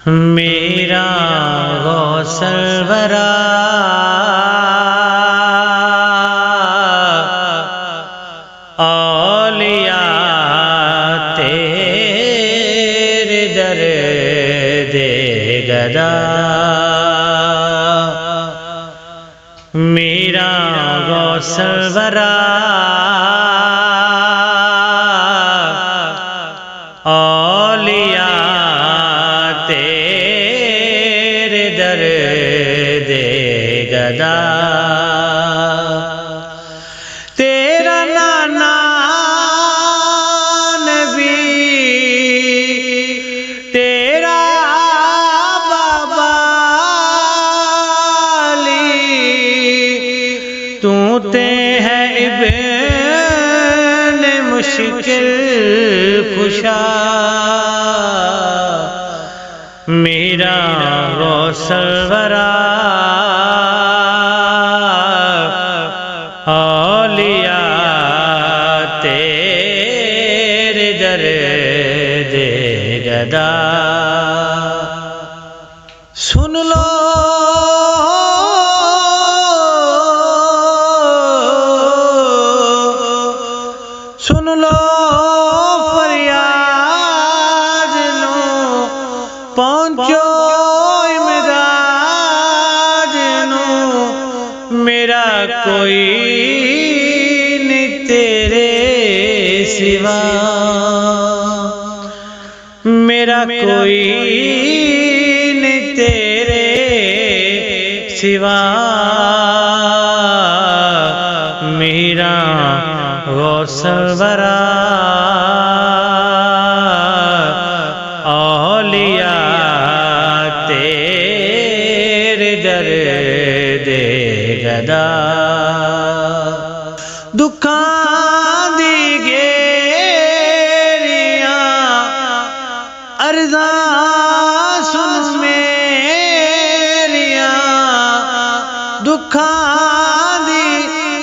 میرا غوث الورا اولیاء تیرے در دے گدا، میرا غوث الورا اولیاء تیرے در دے گدا، تیرا نانا نبی تیرا بابا علی، تو تے ہے ابن مشکل کشا، میرا غوث الورا اولیاء تیرے در دے گدا۔ سن لو سن لو فریاد نو، پہنچو امداد نو، میرا کوئی نہیں تیرے سوا، میرا کوئی نہیں تیرے سوا، میرا غوث الورا اولیاء تیرے در دے گدا، دکھاں دی گیریاں عرضاں سن میریاں، دکھاں دی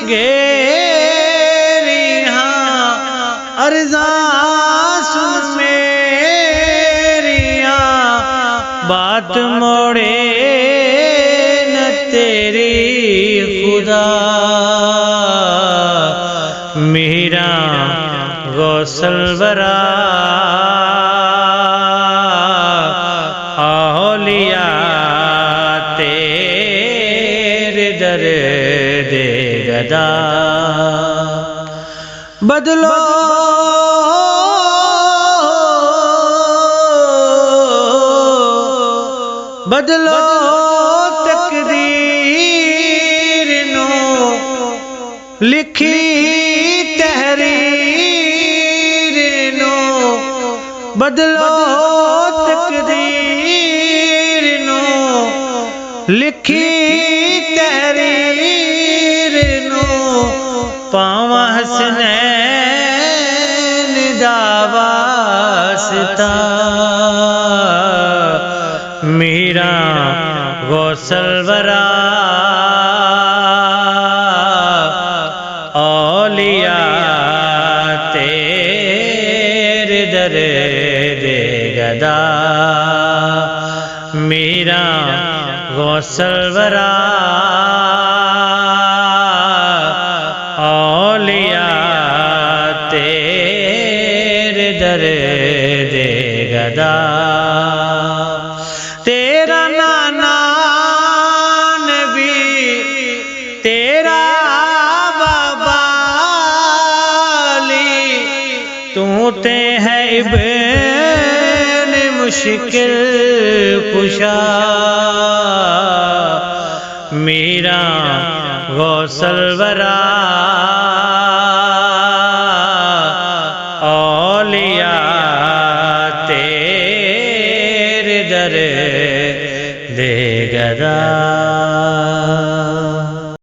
گیریاں عرضاں سن میریاں، بات موڑے نہ تیری خدا، میرا غوث الورا اولیاء تیرے در دے گدا، بدلو بدلو تقدیر نو، لکھی تحریر نو، بدلو تقدیر نو، لکھی تحریر نو، پاواں حسنین دا واسطہ، میرا غوث الورا اولیاء تیرے در دے گدا، میرا غوث الورا اولیاء تیرے در دے گدا، تیرا نانا نبی تیرا بابا علی، تو تے ہے ابن مشکل کشا، میرا غوث الورا اولیاء تیرے در دے گدا۔